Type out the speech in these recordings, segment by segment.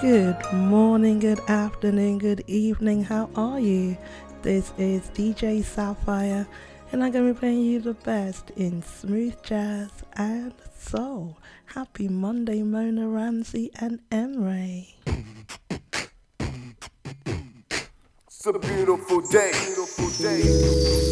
Good morning, good afternoon, good evening. How are you? This is DJ Sapphire, and I'm going to be playing you the best in smooth jazz and soul. Happy Monday, Mona Ramsey and Emre. It's a beautiful day. Beautiful day.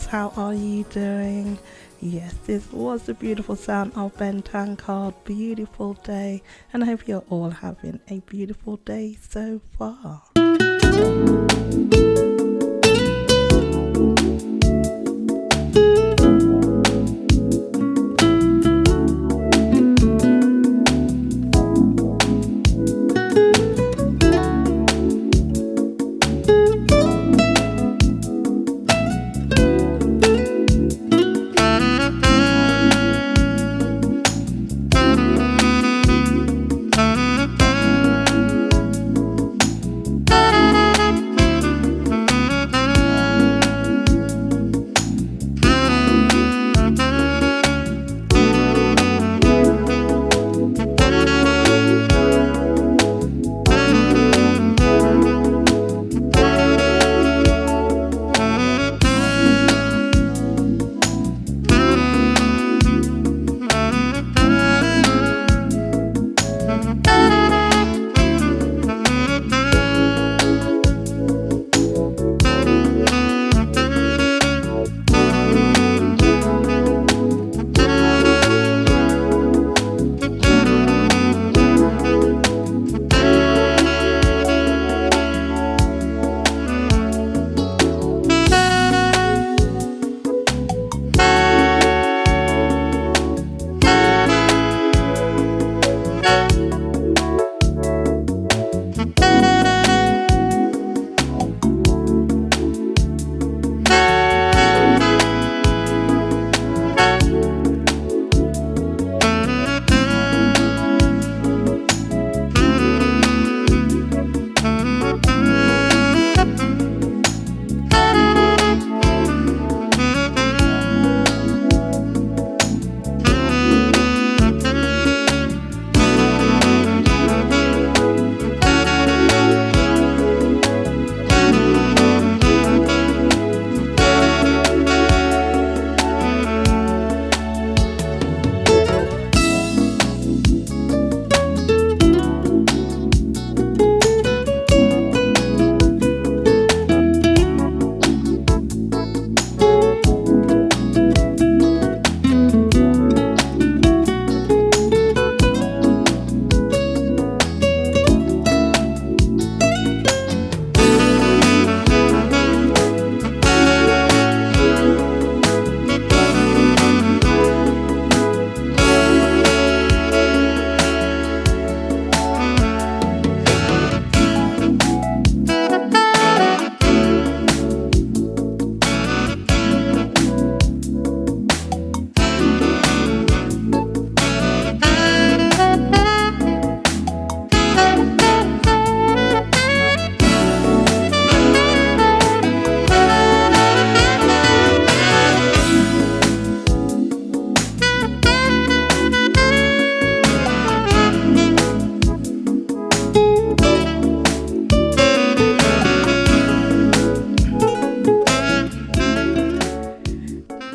how are you doing? Yes, this was the beautiful sound of Ben Tankard, Beautiful Day, and I hope you're all having a beautiful day so far.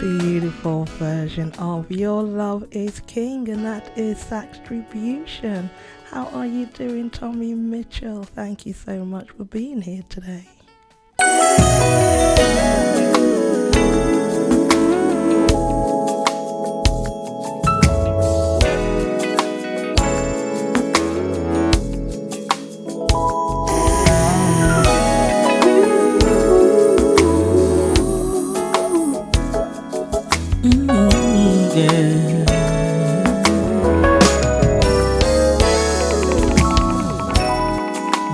Beautiful version of Your Love is King, and that is Saxtribution. How are you doing, Tommy Mitchell? Thank you so much for being here today.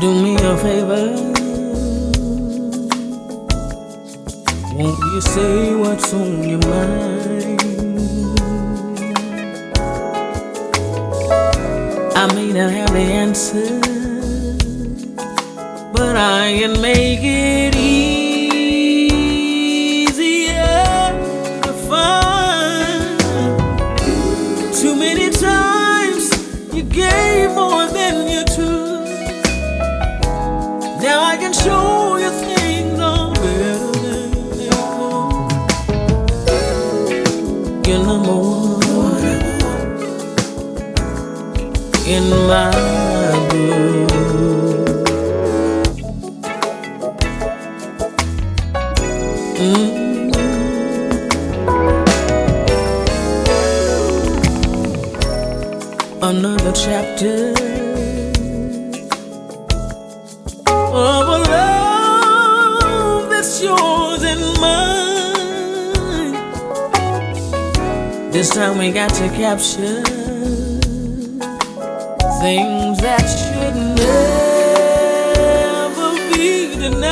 Do me a favor, won't you say what's on your mind? I may not have the answer, but I can make it easier to find. Too many times you gave more than you took. Now I can show you things are better than before. You're number one in my book. another chapter of a love that's yours and mine. This time we got to capture things that should never be denied.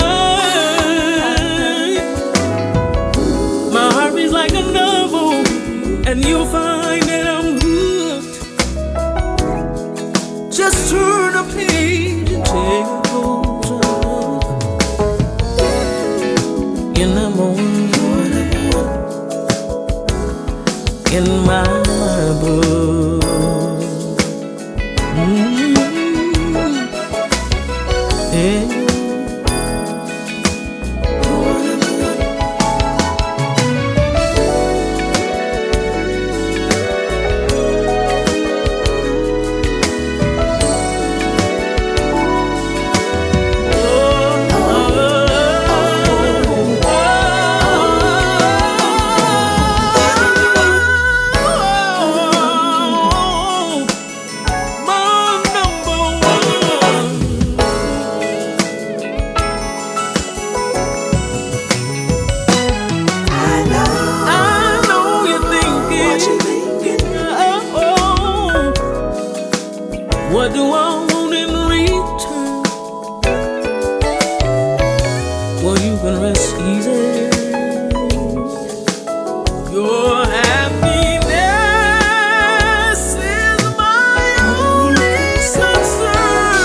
My heart beats like a novel, and you'll find that I'm hooked. Just turn a page and take a closer look. You're number one in my book. Yeah. What do I want in return? Well, you can rest easy. Your happiness is my only concern.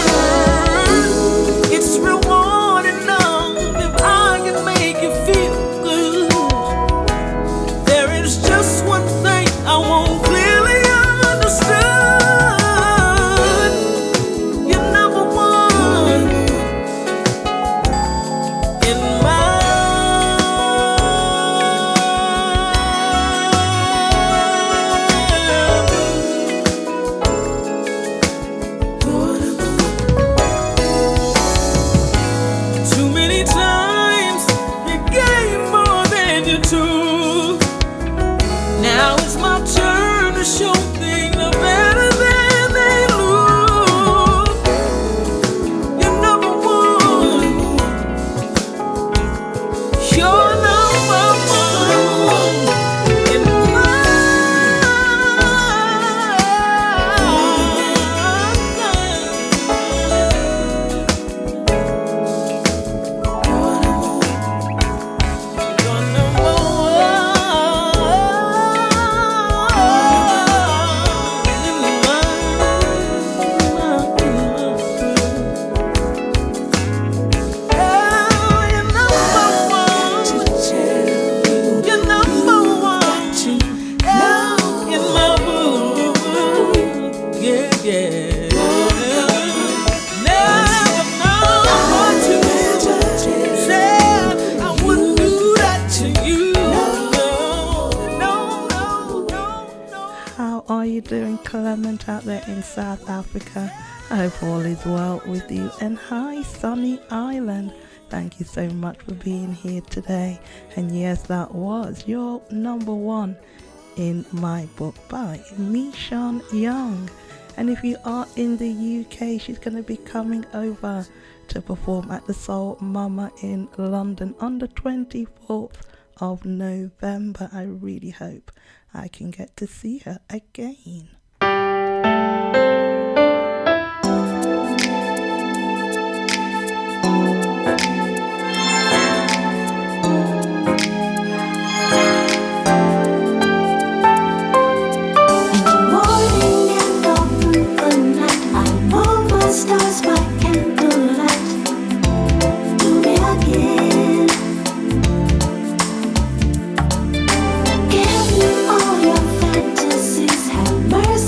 It's reward enough if I can make you feel good. There is just one thing I won't clearly understand. Now it's my turn to show things are better than they look. You're number one. You're number one in my Are you doing, Clement, out there in South Africa? I hope all is well with you. And hi, Sunny Island. Thank you so much for being here today. And yes, that was your number one in my book by Mishan Young. And if you are in the UK, she's going to be coming over to perform at the Soul Mama in London on the 24th of November. I really hope I can get to see her again. Stars by candlelight, do me again. Give me all your fantasies, have mercy.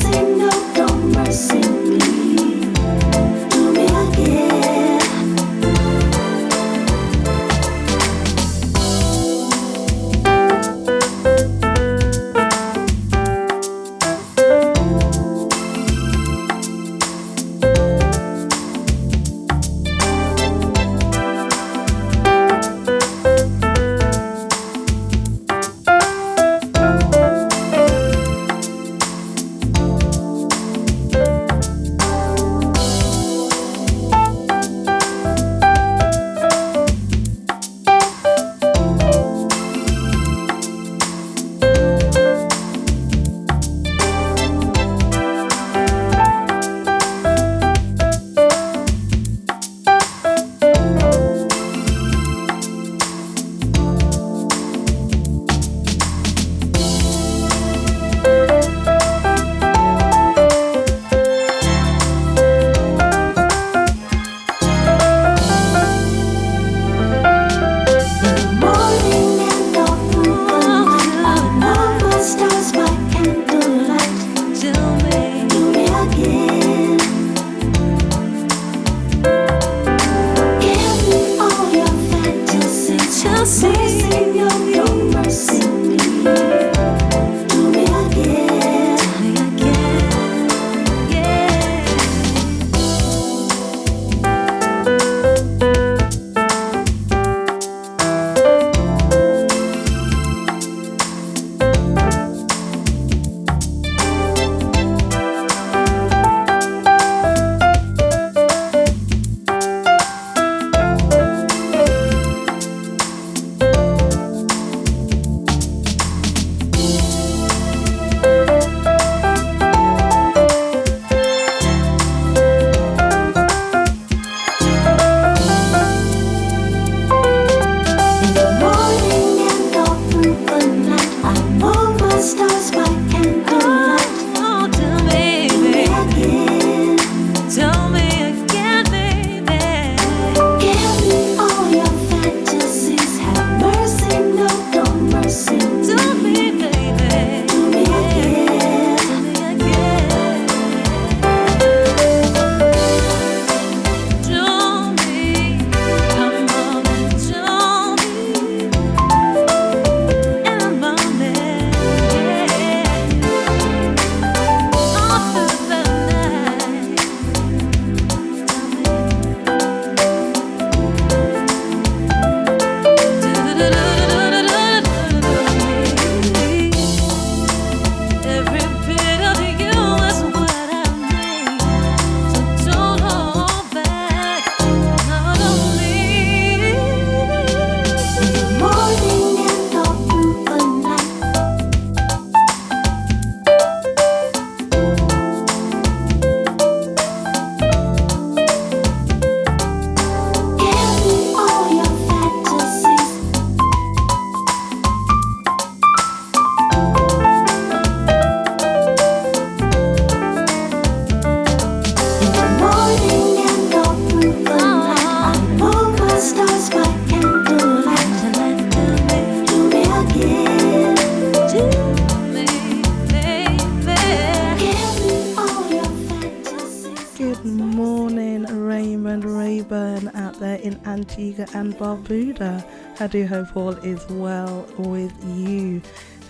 Antigua and Barbuda. I do hope all is well with you.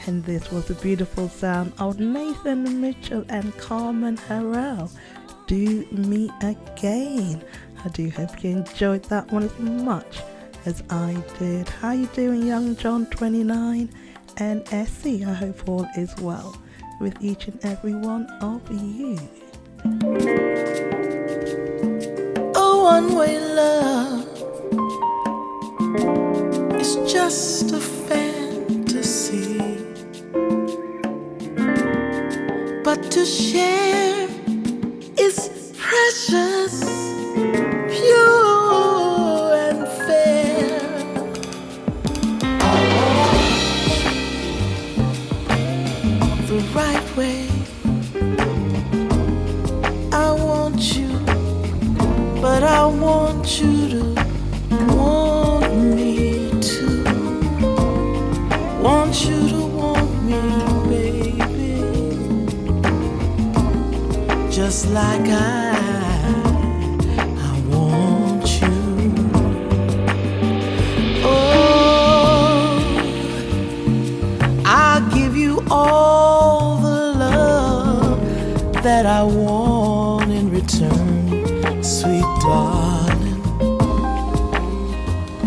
And this was the beautiful sound of Nathan Mitchell and Carmen Harrell. Do Me Again. I do hope you enjoyed that one as much as I did. How you doing, young John 29 and Essie? I hope all is well with each and every one of you. A one-way love is just a fantasy, but to share is precious, pure and fair. The right way, I want you, but I want you to want me too. Want you to want me, baby, just like I want you. Oh, I'll give you all the love that I want in return, sweet darling.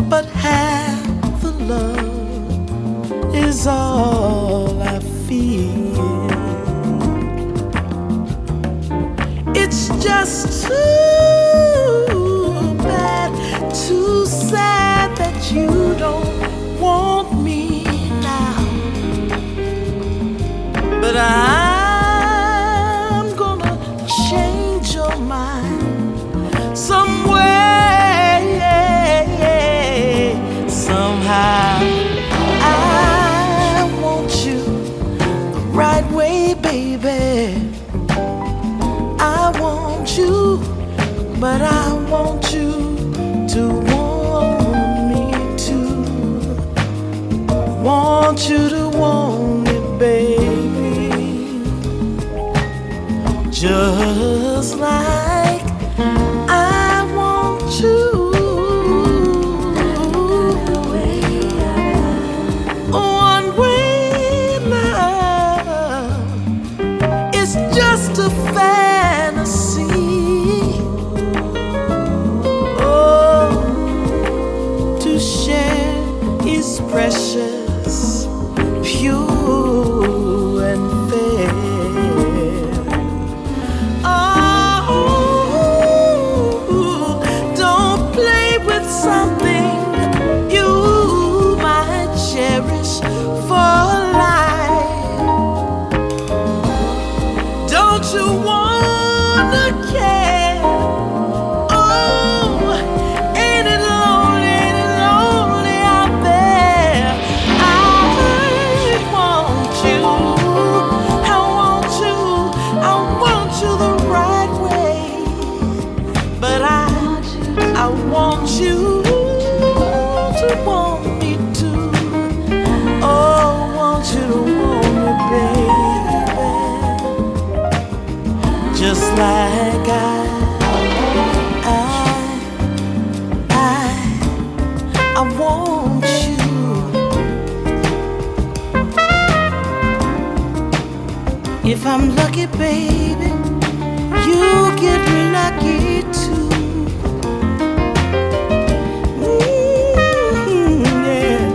But half the love is all I feel. It's just too bad, too sad that you don't want me now. But I'm gonna change your mind some way, somehow. I want you the right way, baby. I want you, but I want you to want me too. Want you to want me, baby, just like I want you. One-way love is just a fantasy. Oh, to share is precious, pure and fair. Oh, don't play with something you might cherish for life. Don't you wanna care? Oh, ain't it lonely out there? I want you, I want you, I want you the right way. But I want you to want me too. Oh, I want you to want me, baby, just like I want you. If I'm lucky, baby, you get lucky too. Yeah.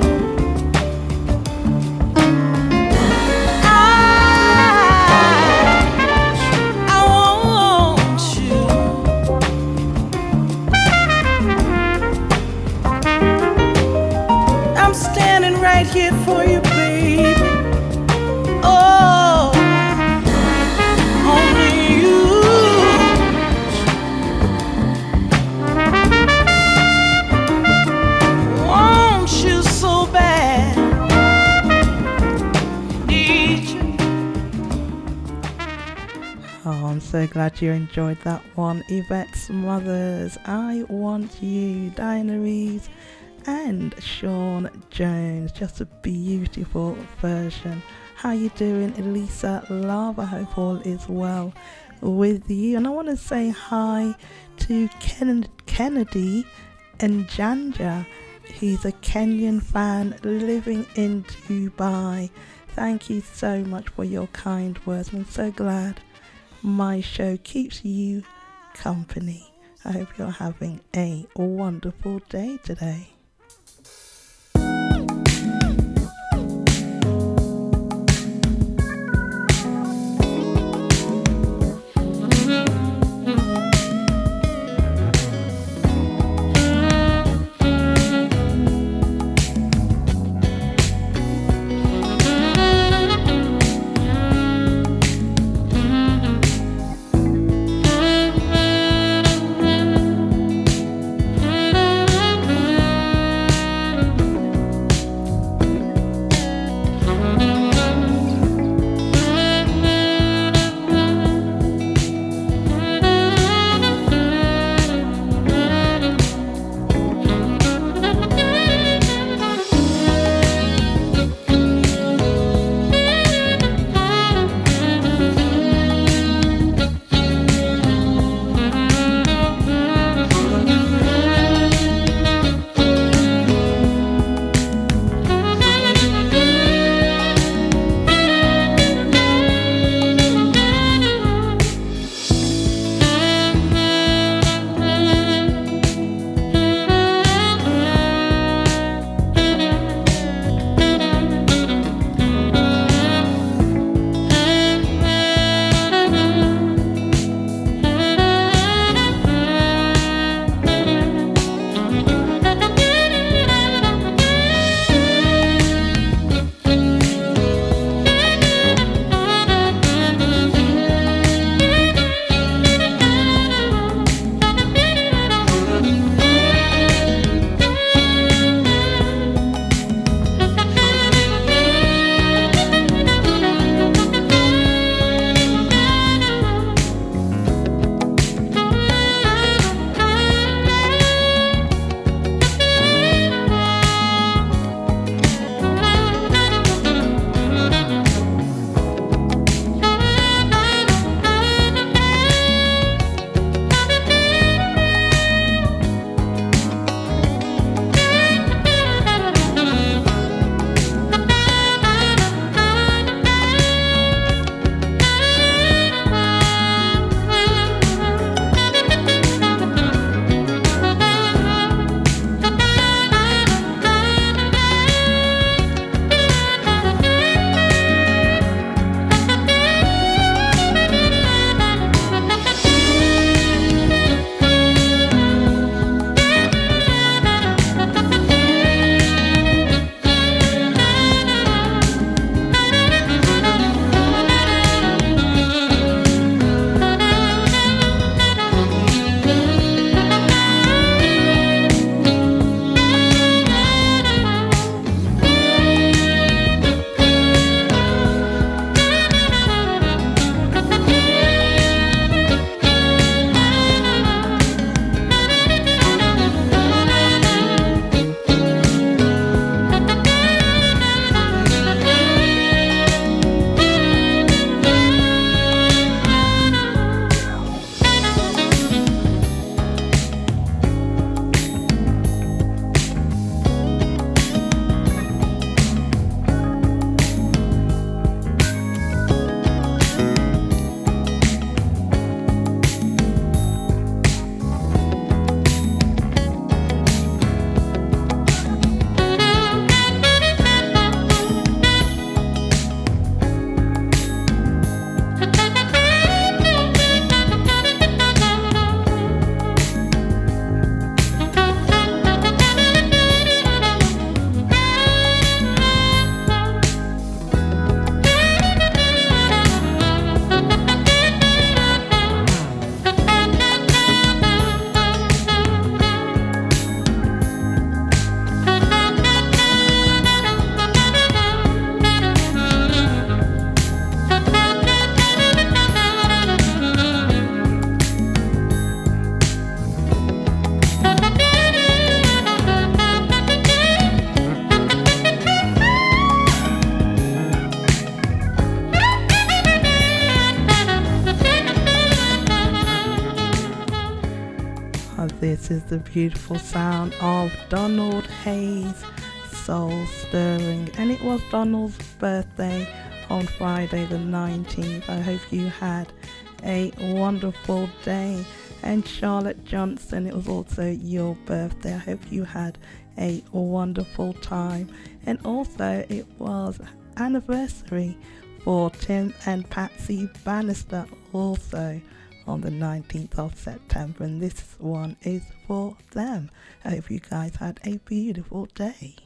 I want you. I'm standing right here for you, baby. Oh, only you. Want you so bad. Need you. Oh, I'm so glad you enjoyed that one. Yvette Smothers, I Want You, Diana Reeves and Sean Jones. Just a beautiful version. How you doing, Elisa Love? I hope all is well with you. And I want to say hi to Kennedy And Janja, he's a Kenyan fan living in Dubai. Thank you so much for your kind words. I'm so glad my show keeps you company. I hope you're having a wonderful day today. This is the beautiful sound of Donald Hayes, Soul Stirring. And it was Donald's birthday on Friday the 19th. I hope you had a wonderful day. And Charlotte Johnson, it was also your birthday. I hope you had a wonderful time. And also it was anniversary for Tim and Patsy Bannister, also on the 19th of September, and this one is for them. I hope you guys had a beautiful day.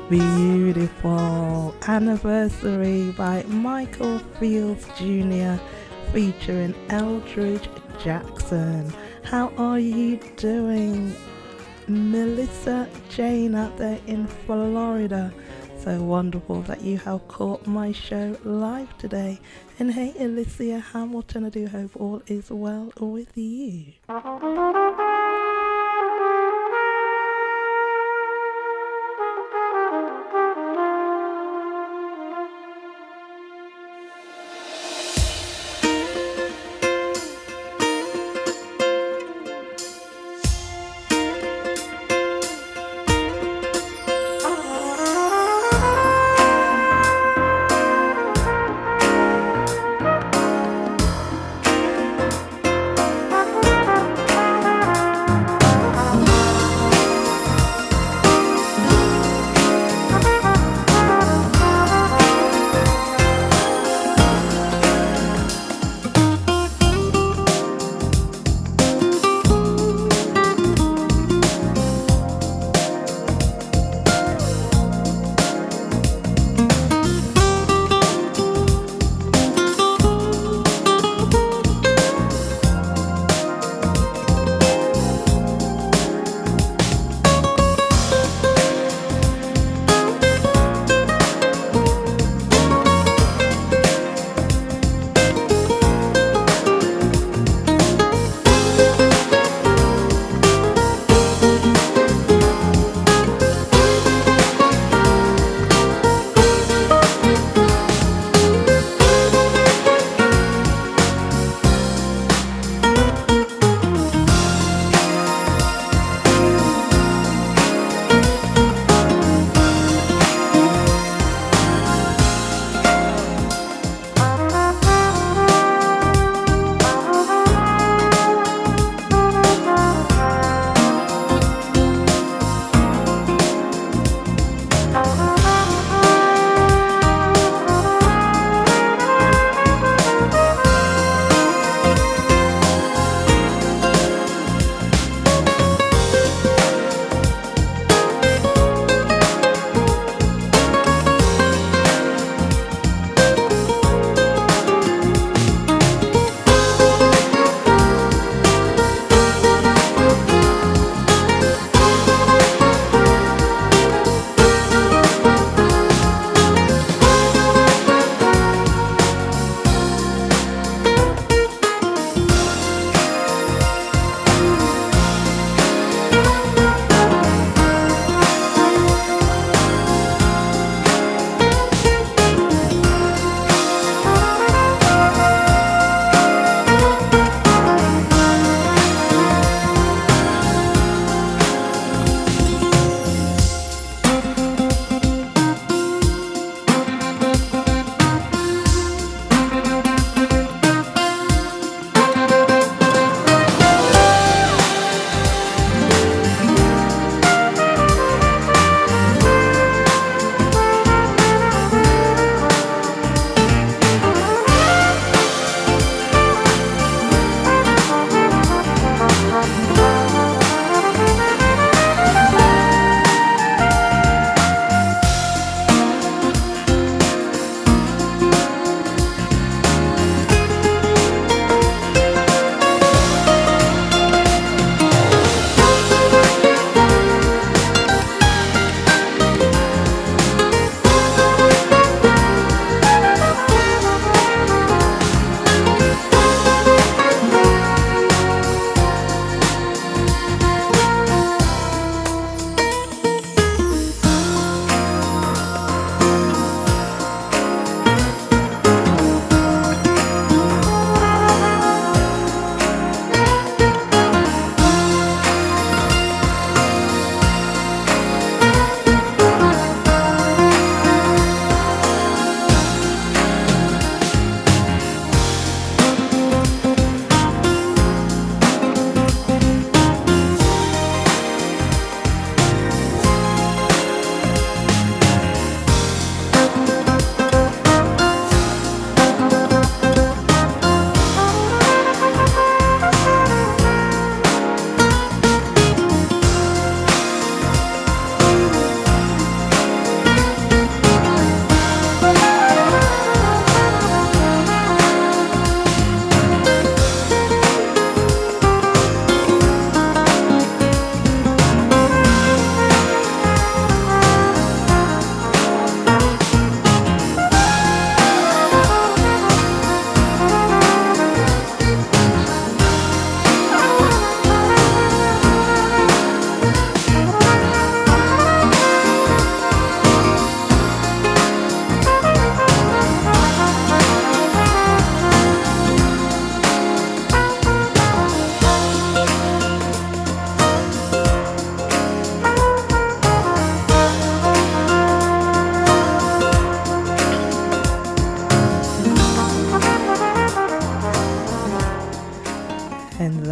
Beautiful Anniversary by Michael Fields Jr. featuring Eldridge Jackson. How are you doing? Melissa Jane out there in Florida. so wonderful that you have caught my show live today. And hey, Alicia Hamilton, I do hope all is well with you.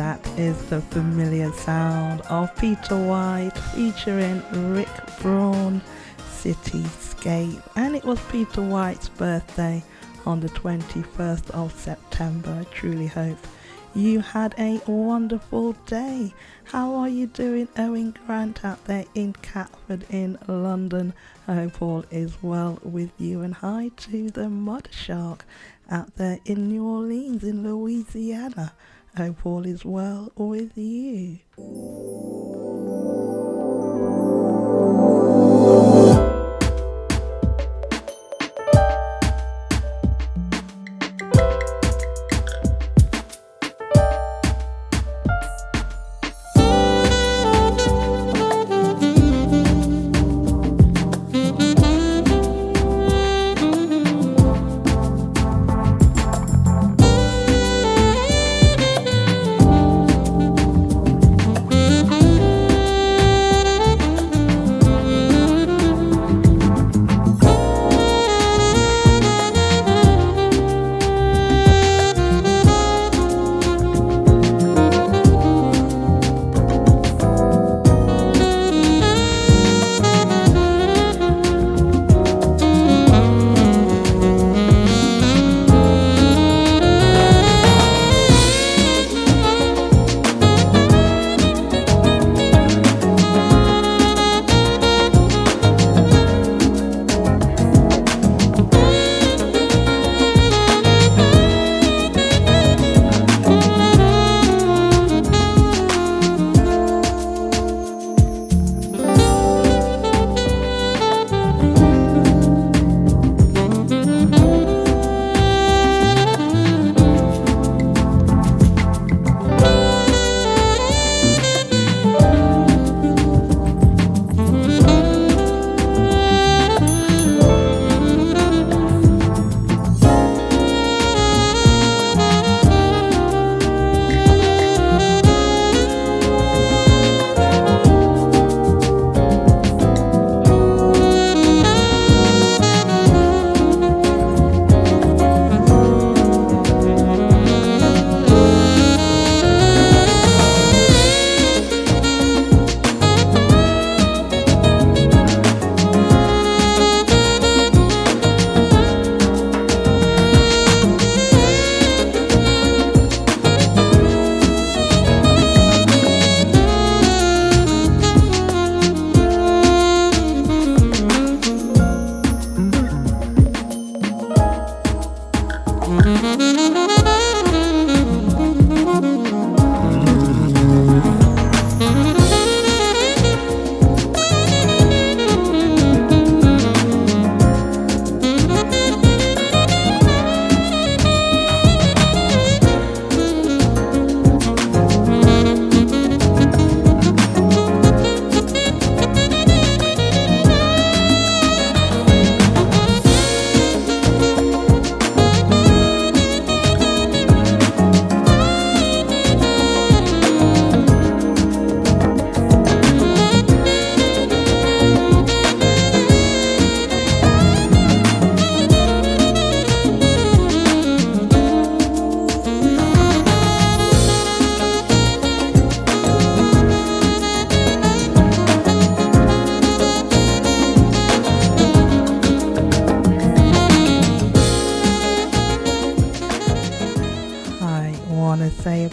that is the familiar sound of Peter White featuring Rick Braun, Cityscape. And it was Peter White's birthday on the 21st of September. I truly hope you had a wonderful day. How are you doing, Owen Grant, out there in Catford in London? I hope all is well with you. And hi to the Mud Shark out there in New Orleans in Louisiana. I hope all is well with you.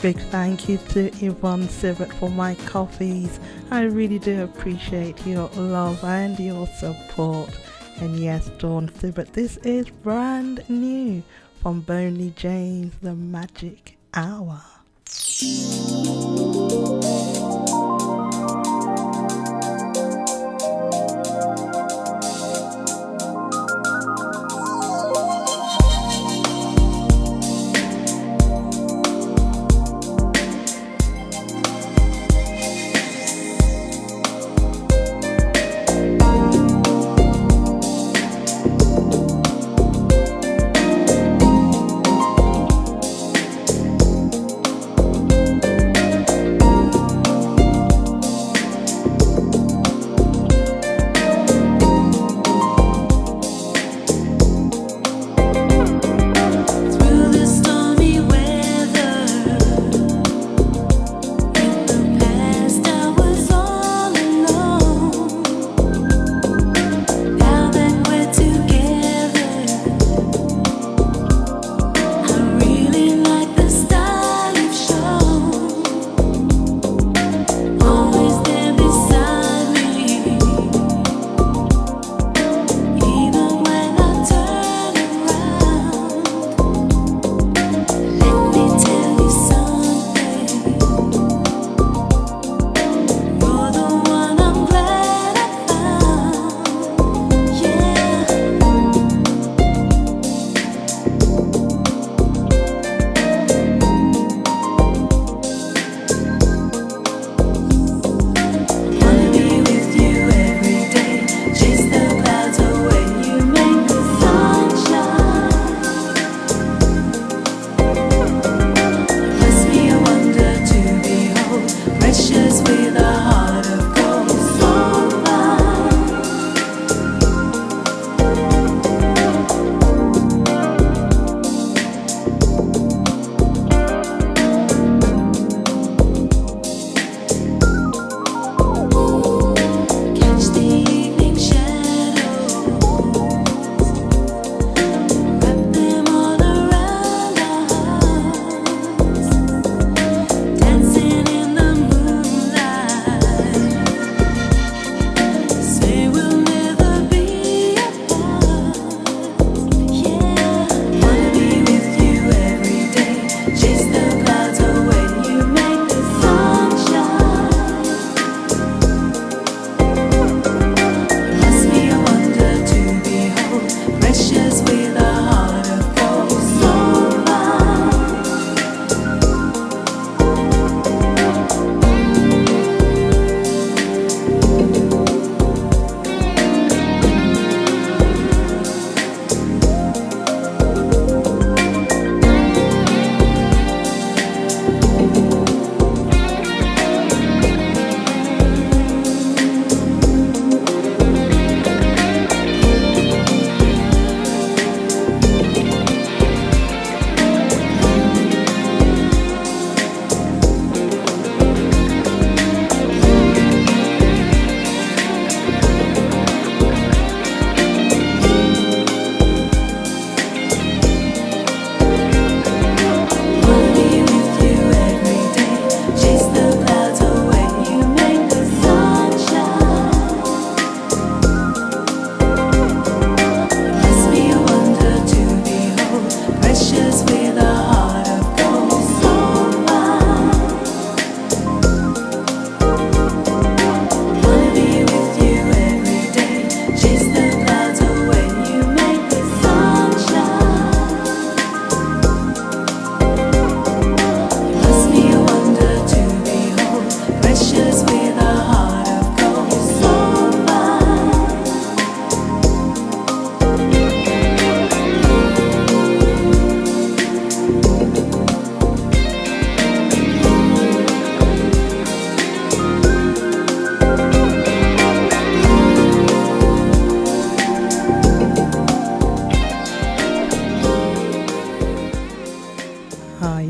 Big thank you to Yvonne Sivert for my coffees. I really do appreciate your love and your support. And yes, Dawn Sivert, this is brand new from Boney James, The Magic Hour.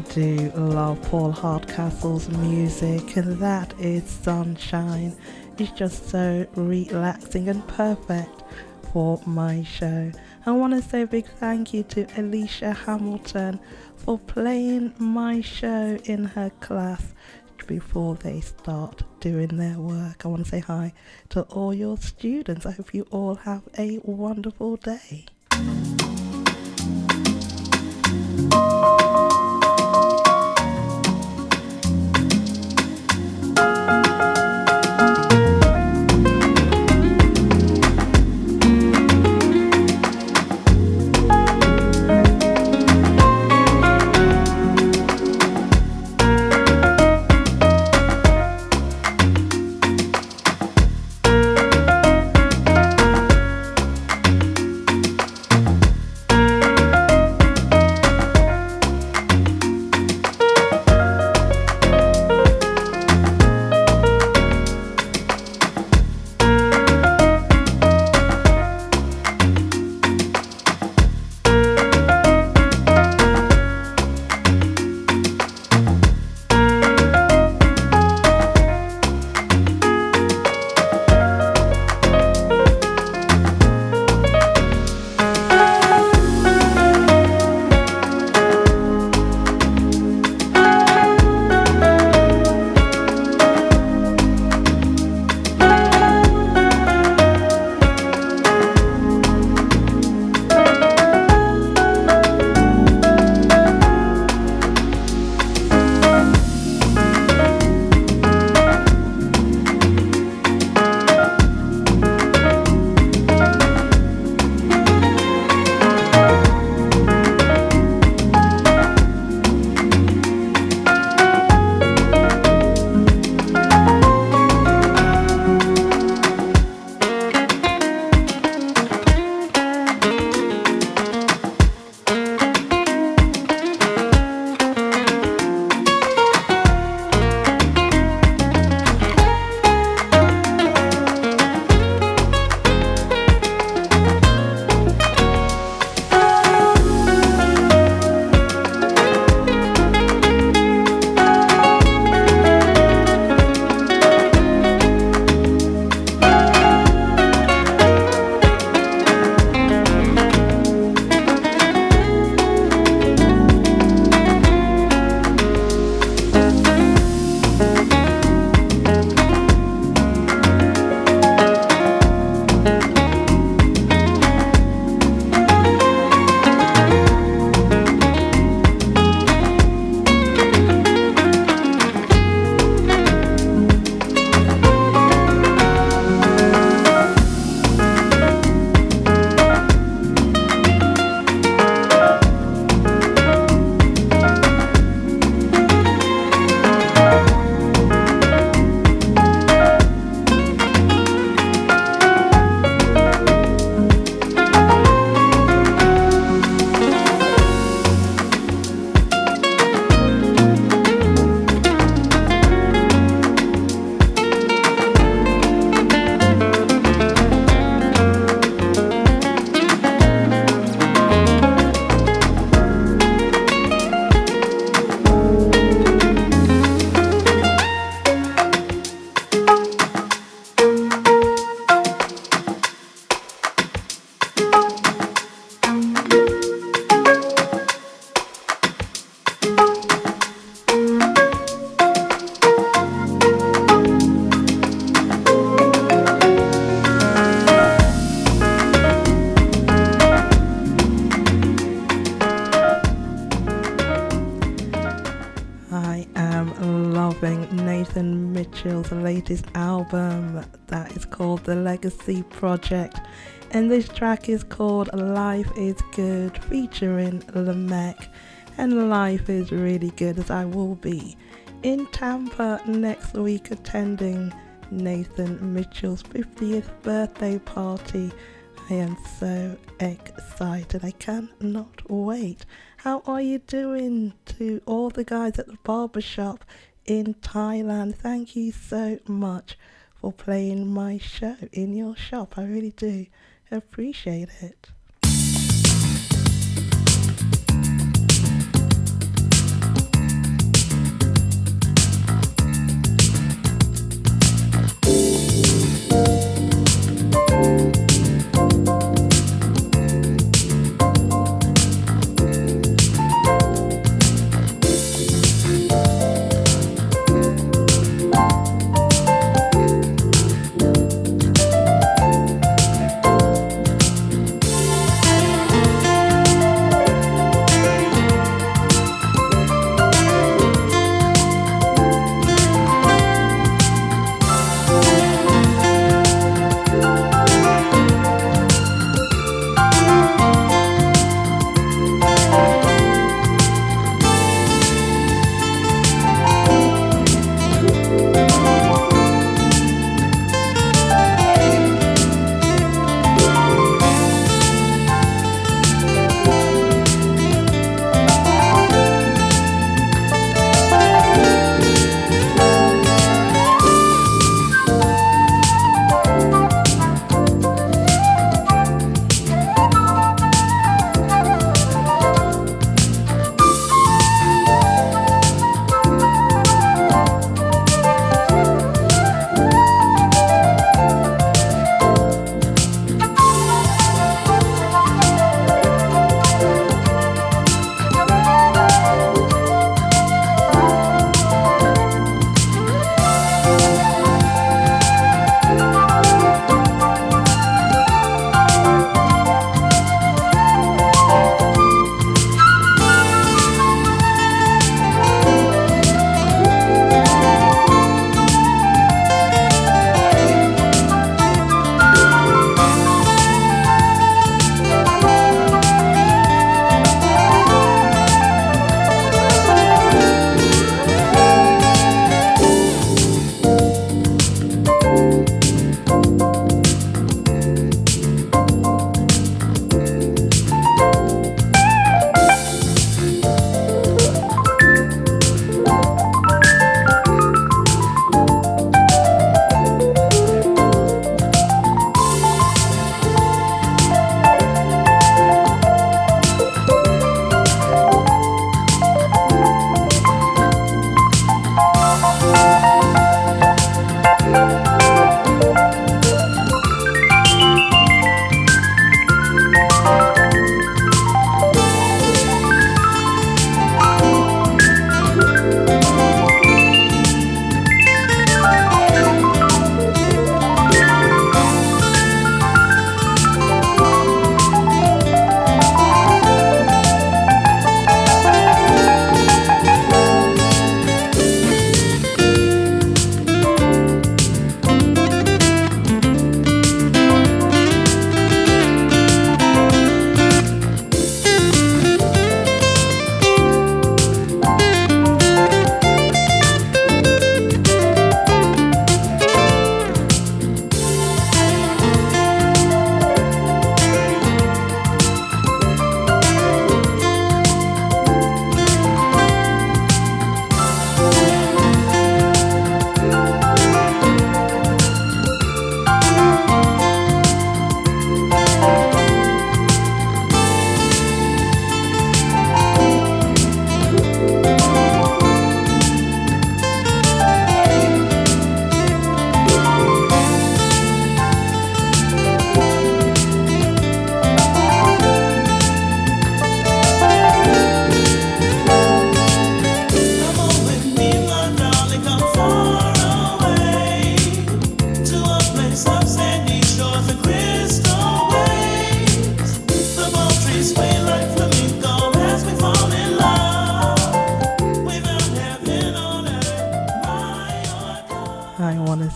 do love Paul Hardcastle's music, and that is Sunshine. It's just so relaxing and perfect for my show. I want to say a big thank you to Alicia Hamilton for playing my show in her class before they start doing their work. I want to say hi to all your students. I hope you all have a wonderful day. Nathan Mitchell's latest album that is called The Legacy Project, and this track is called Life is Good featuring Lamech. And life is really good, as I will be in Tampa next week attending Nathan Mitchell's 50th birthday party. I am so excited. I cannot wait. How are you doing? To all the guys at the barbershop in Thailand, thank you so much for playing my show in your shop. I really do appreciate it.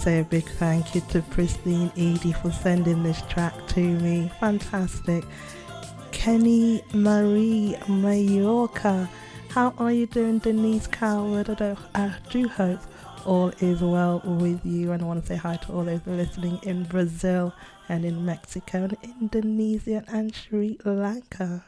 say a big thank you to Pristine Edie for sending this track to me. Fantastic. Kenny Marie Mallorca. How are you doing, Denise Coward? I do hope all is well with you, and I want to say hi to all those listening in Brazil and in Mexico and Indonesia and Sri Lanka.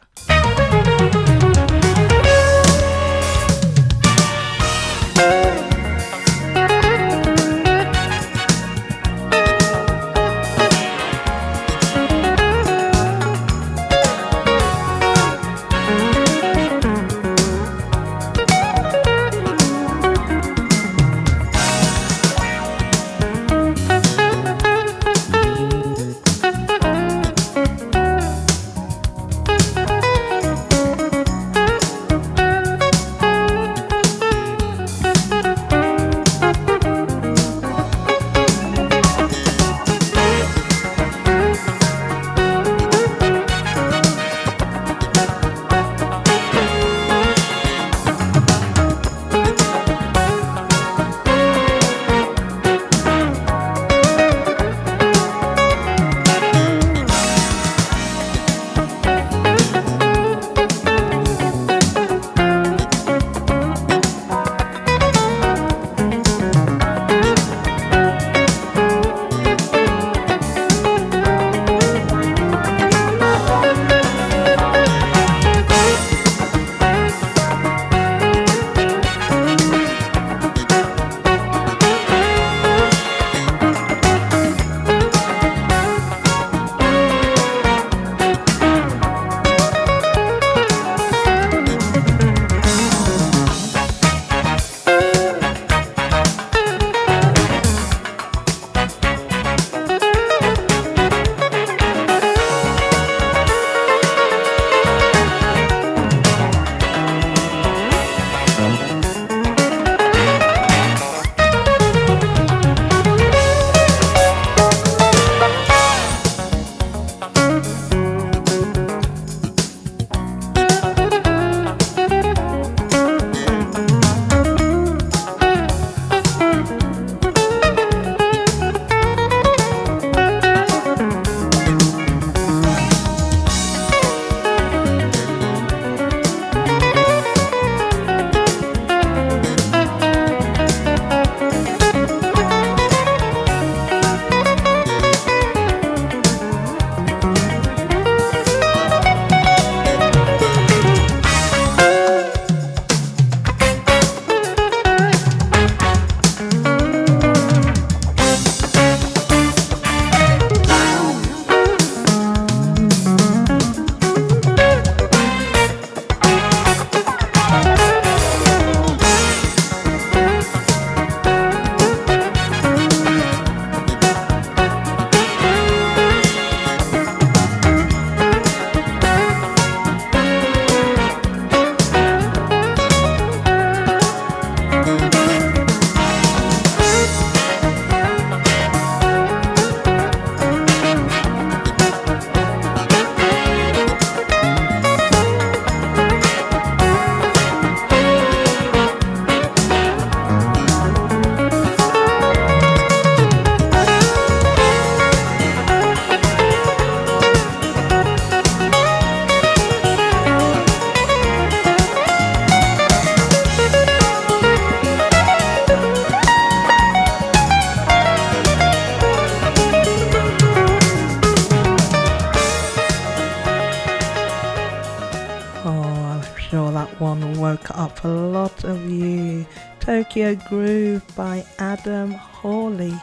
Woke up a lot of you. Tokyo Groove by Adam Hawley.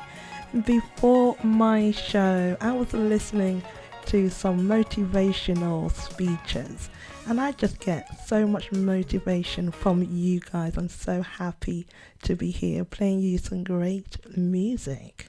Before my show, I was listening to some motivational speeches, and I just get so much motivation from you guys. I'm so happy to be here playing you some great music.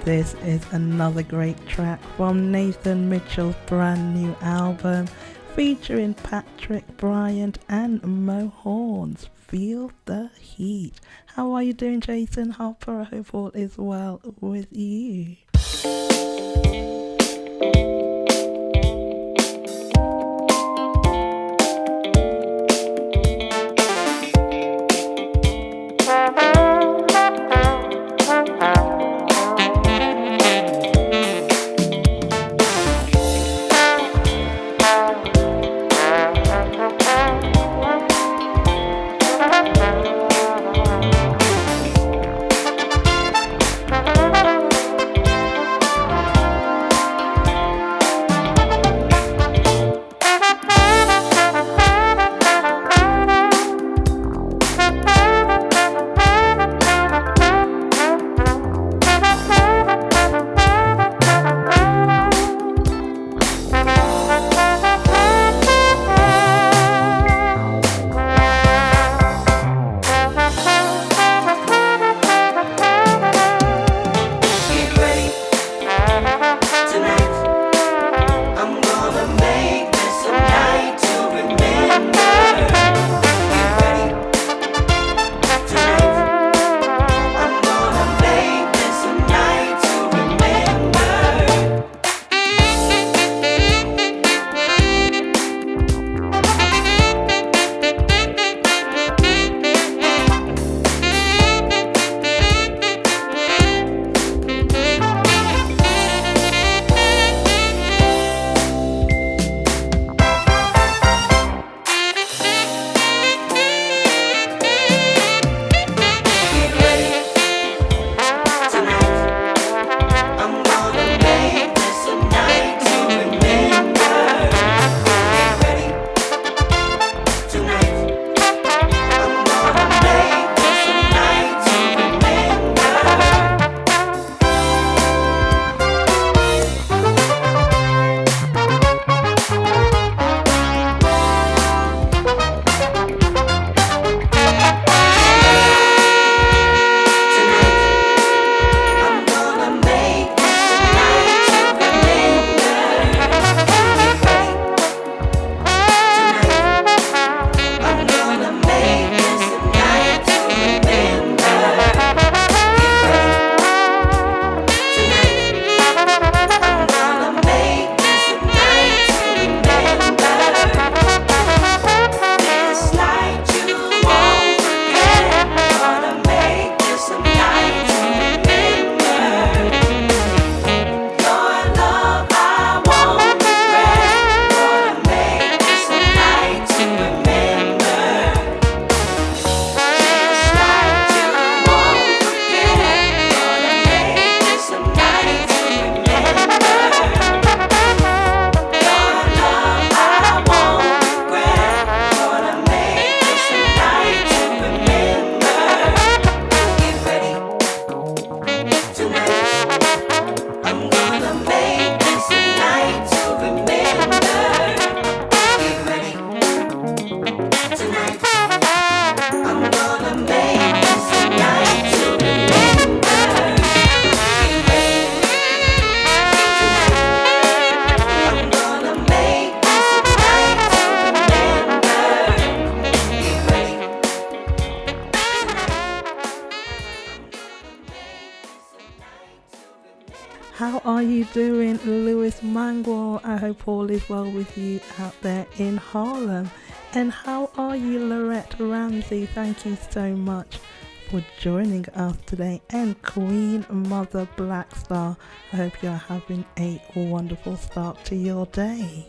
This is another great track from Nathan Mitchell's brand new album featuring Patrick Bryant and Mo Horns. Feel the Heat. How are you doing, Jason Harper? I hope all is well with you. How are you doing, Louis Mangwell? I hope all is well with you out there in Harlem. And how are you, Lorette Ramsey? Thank you so much for joining us today. And Queen Mother Blackstar, I hope you're having a wonderful start to your day.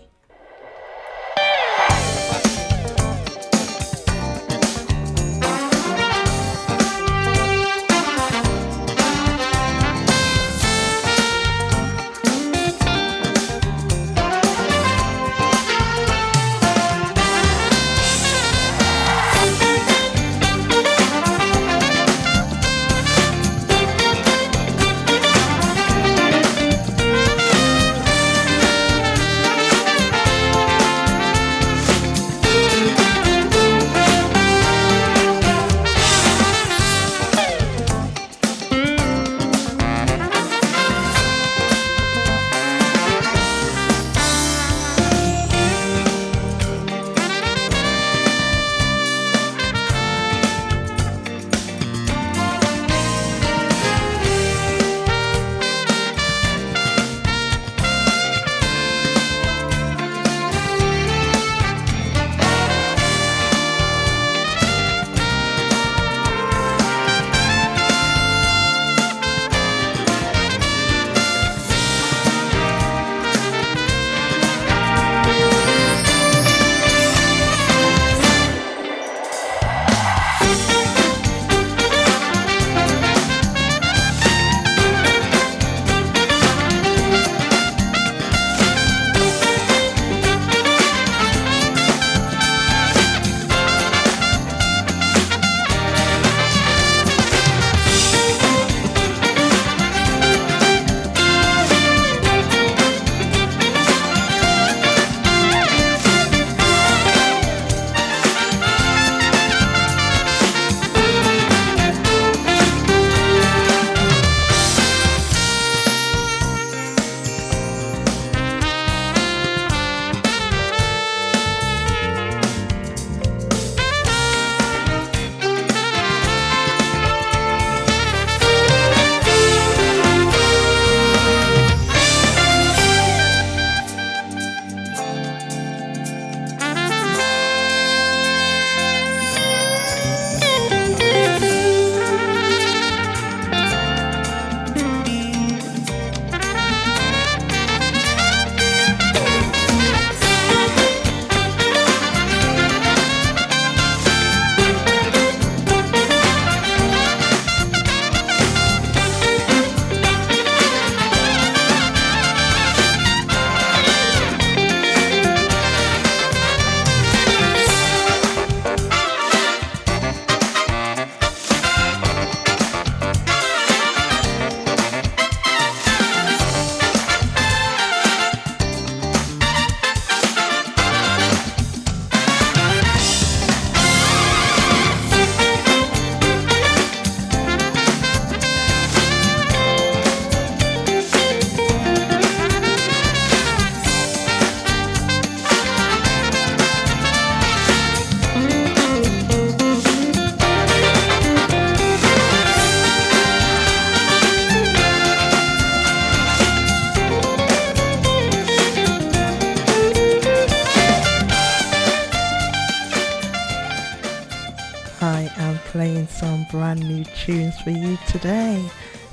for you today.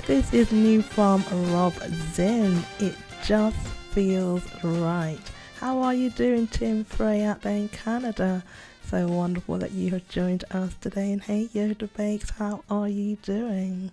This is new from Rob Zinn. It just feels right. How are you doing, Tim Frey out there in Canada? So wonderful that you have joined us today. And hey, Yoda Bakes, how are you doing?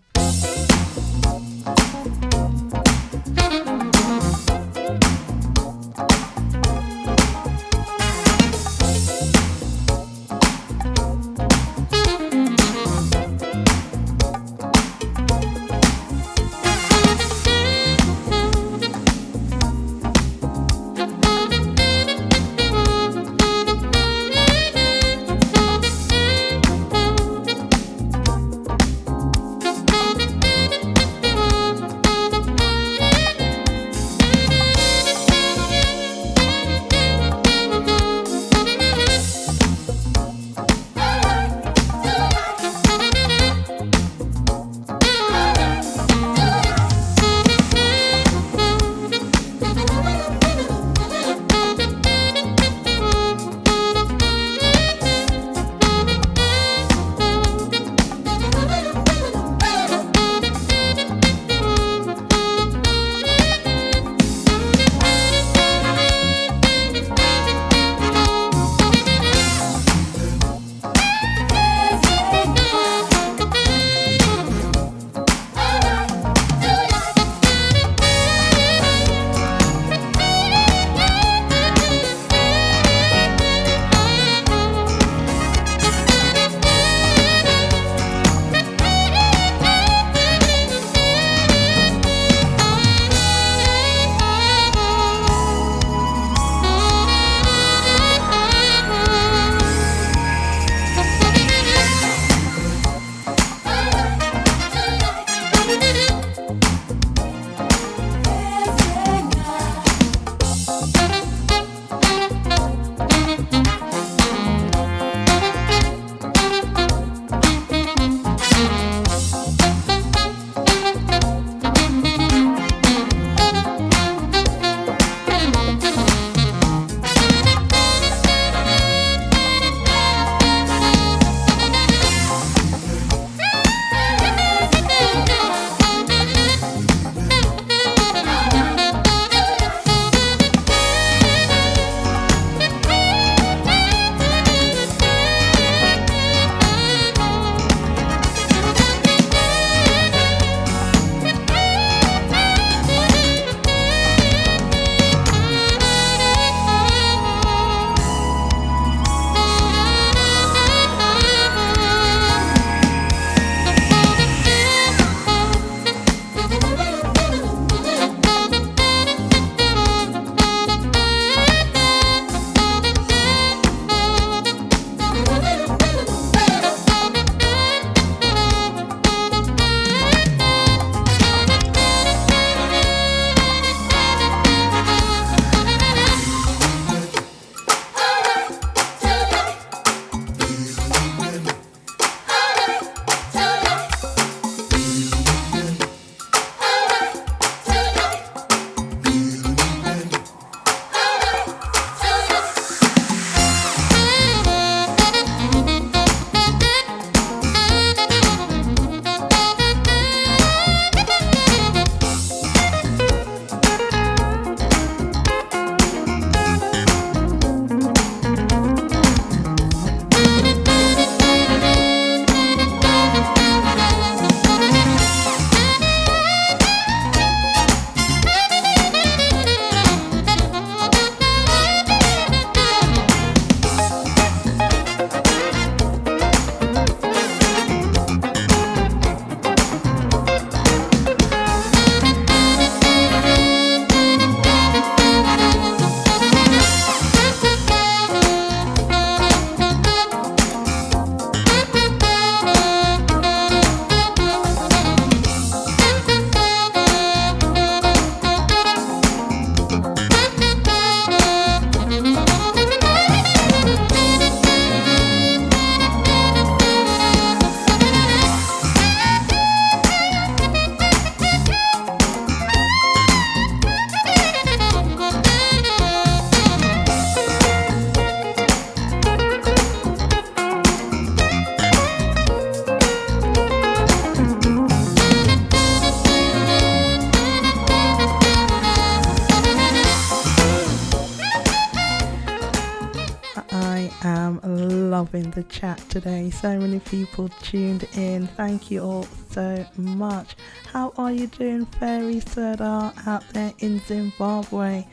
in the chat today. So many people tuned in. Thank you all so much. How are you doing, Fairy Serdar, out there in Zimbabwe?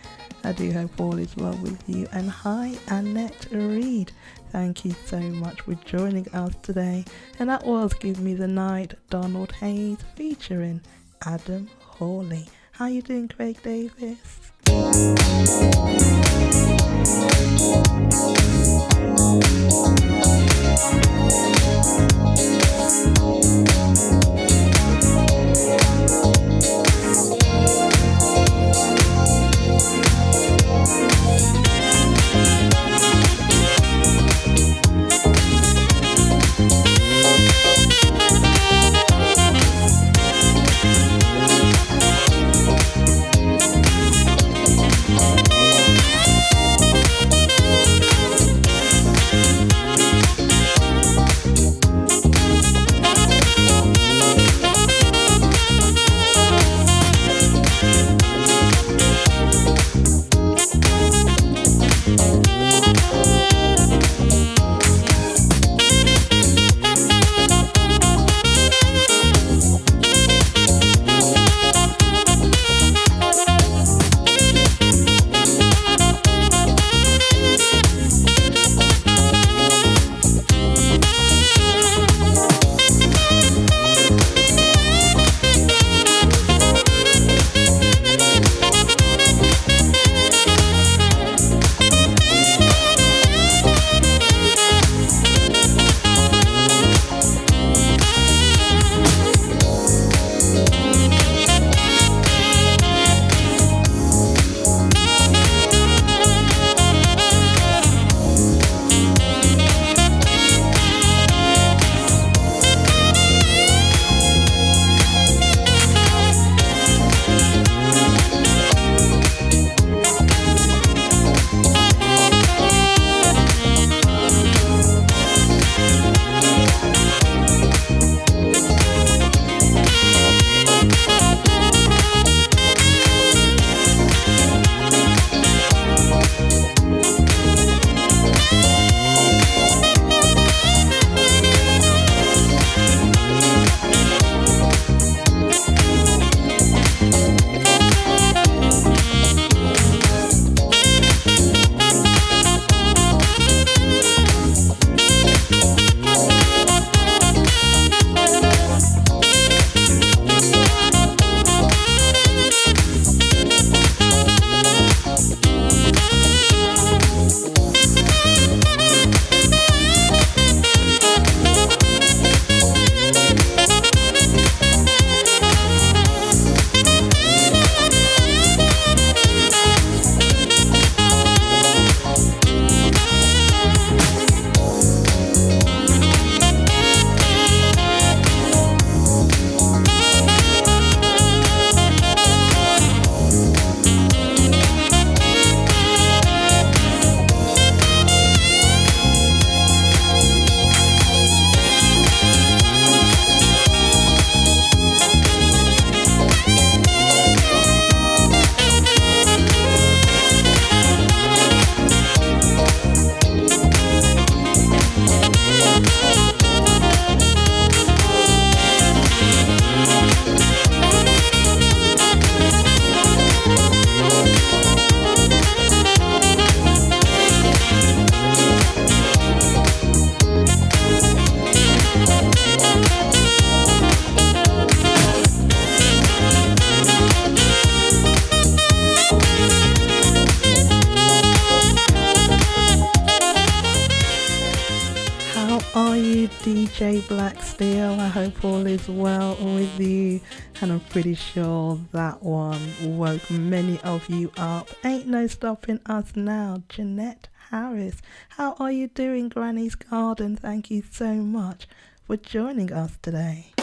I do hope all is well with you. And hi, Annette Reed. Thank you so much for joining us today. And that was Give Me the Night, Donald Hayes featuring Adam Hawley. How you doing, Craig Davis? DJ Blacksteel. I hope all is well with you, and I'm pretty sure that one woke many of you up. Ain't no stopping us now. Jeanette Harris, how are you doing, Granny's Garden? Thank you so much for joining us today.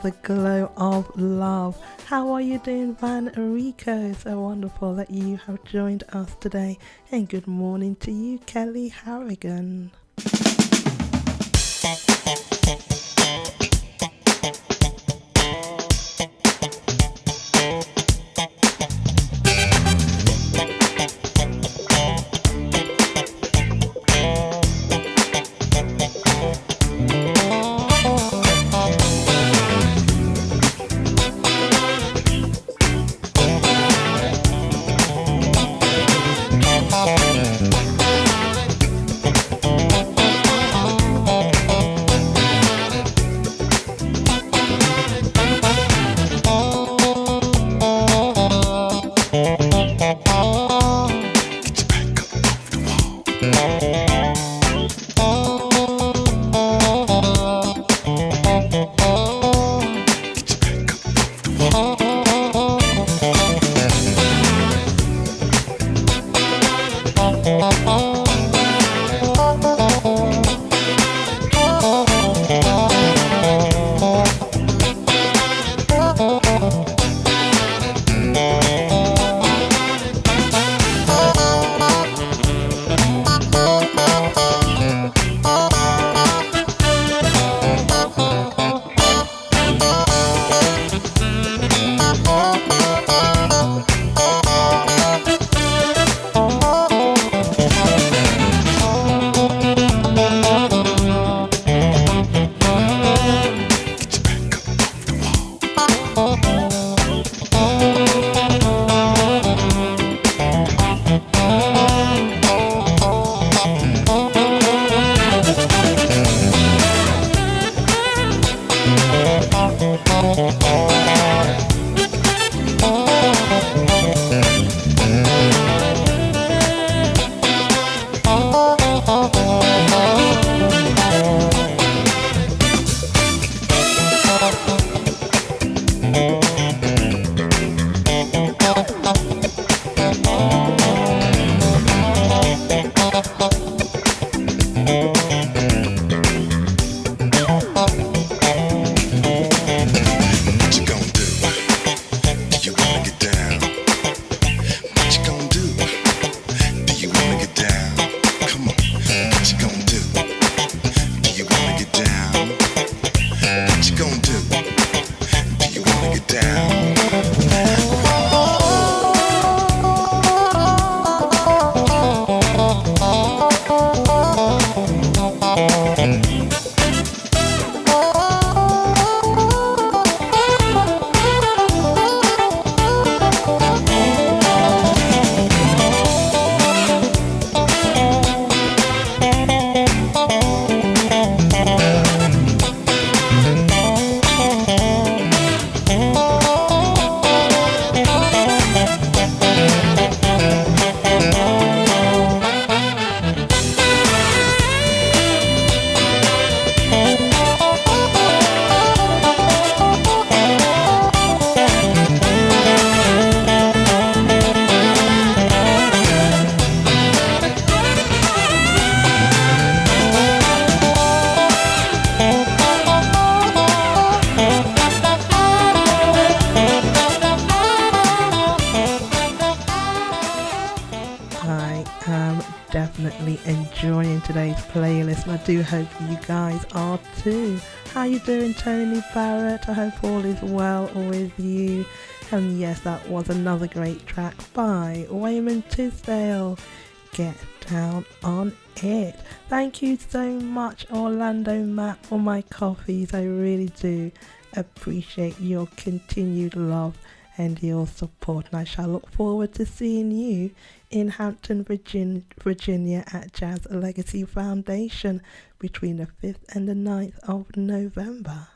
the glow of love. How are you doing, Van Rico? So wonderful that you have joined us today. And good morning to you, Kelly Harrigan. Definitely enjoying today's playlist, and I do hope you guys are too. How you doing, Tony Barrett? I hope all is well with you. And yes, that was another great track by Wayman Tisdale. Get down on it. Thank you so much, Orlando Matt, for my coffees. I really do appreciate your continued love and your support, and I shall look forward to seeing you in Hampton, Virginia at Jazz Legacy Foundation between the 5th and the 9th of November.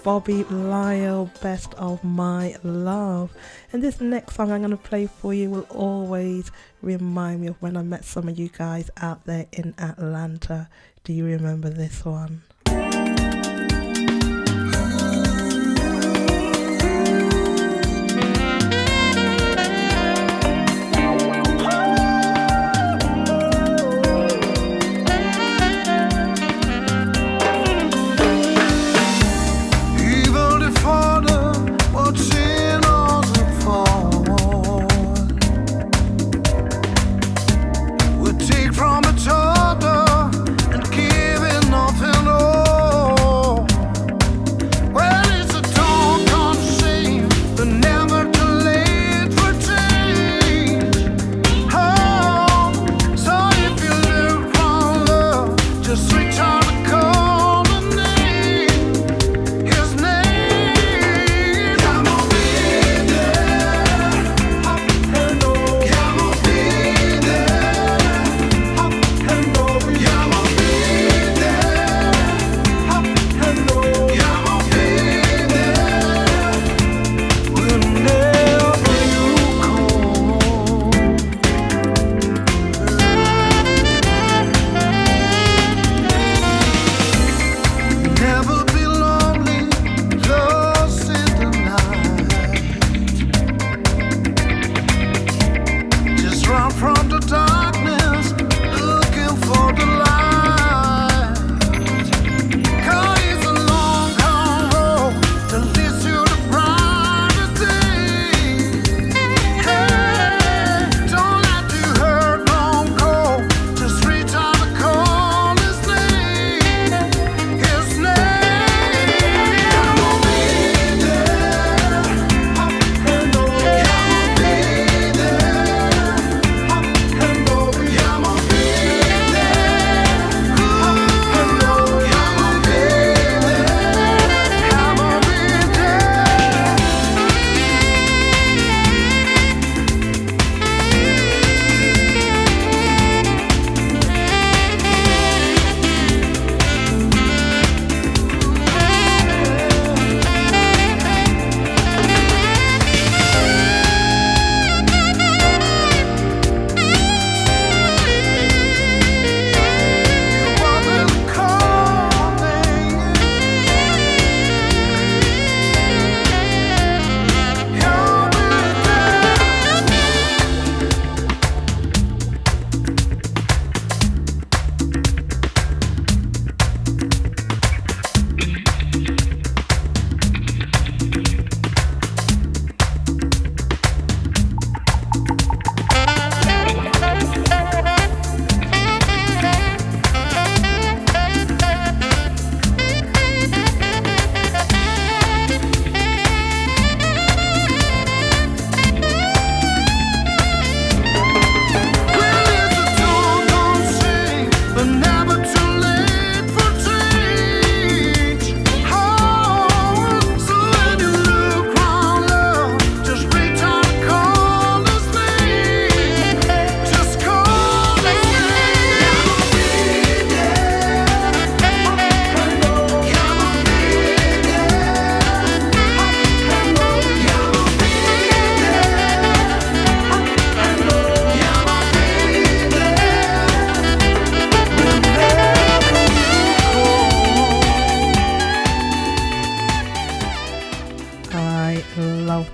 Bobby Lyle, Best of My Love. And this next song I'm going to play for you will always remind me of when I met some of you guys out there in Atlanta. Do you remember this one?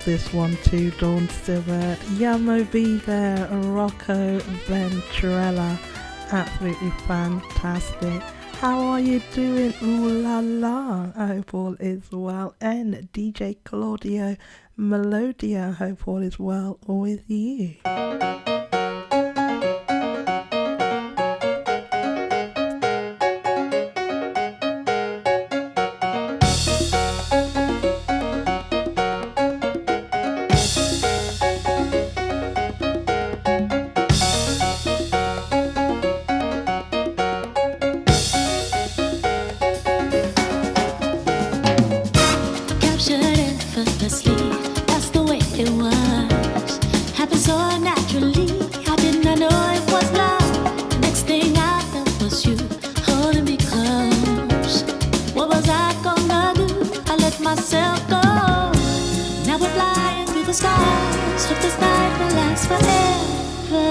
This one too, Dawn Silver, Yamo Be There, Rocco Ventrella, absolutely fantastic. How are you doing? Ooh la la, I hope all is well. And DJ Claudio Melodia, I hope all is well with you. Effortlessly, that's the way it was. Happened so naturally. through the stars. Hope this night will last forever.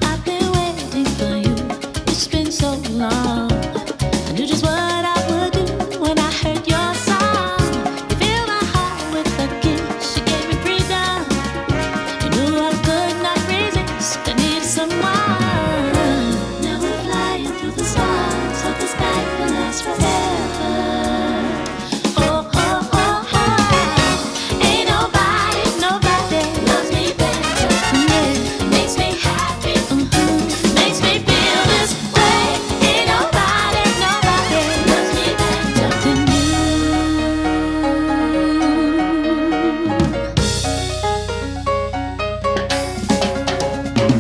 I've been waiting for you. It's been so long. I knew just what I would do when I heard your song. You filled my heart with a kiss. You gave me freedom. You knew I could not resist. I need someone. Now we're flying through the stars. Hope this night will last forever. Oh, oh, oh, oh. Ain't nobody, nobody loves me better. Yeah, makes me happy. Makes me feel this way. Ain't nobody, nobody loves me better than you.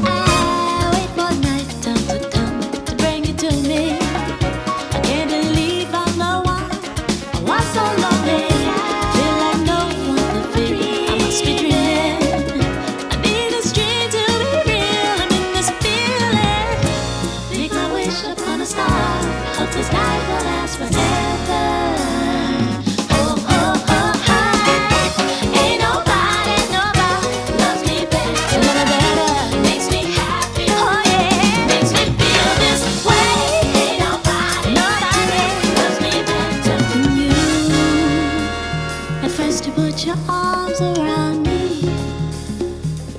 I wait for night time to come to bring you to me. I can't believe I'm the one. I was so lonely. Feel like no one could feel. I must be dreaming. I need this dream to be real. I'm in this feeling. Make my wish upon a star. Hope this night will last forever. Oh, oh, oh, oh. Ain't nobody, nobody loves me better. Makes me happy. Oh, yeah. Makes me feel this way. Ain't nobody, nobody loves me better than you. At first you put your arms around me.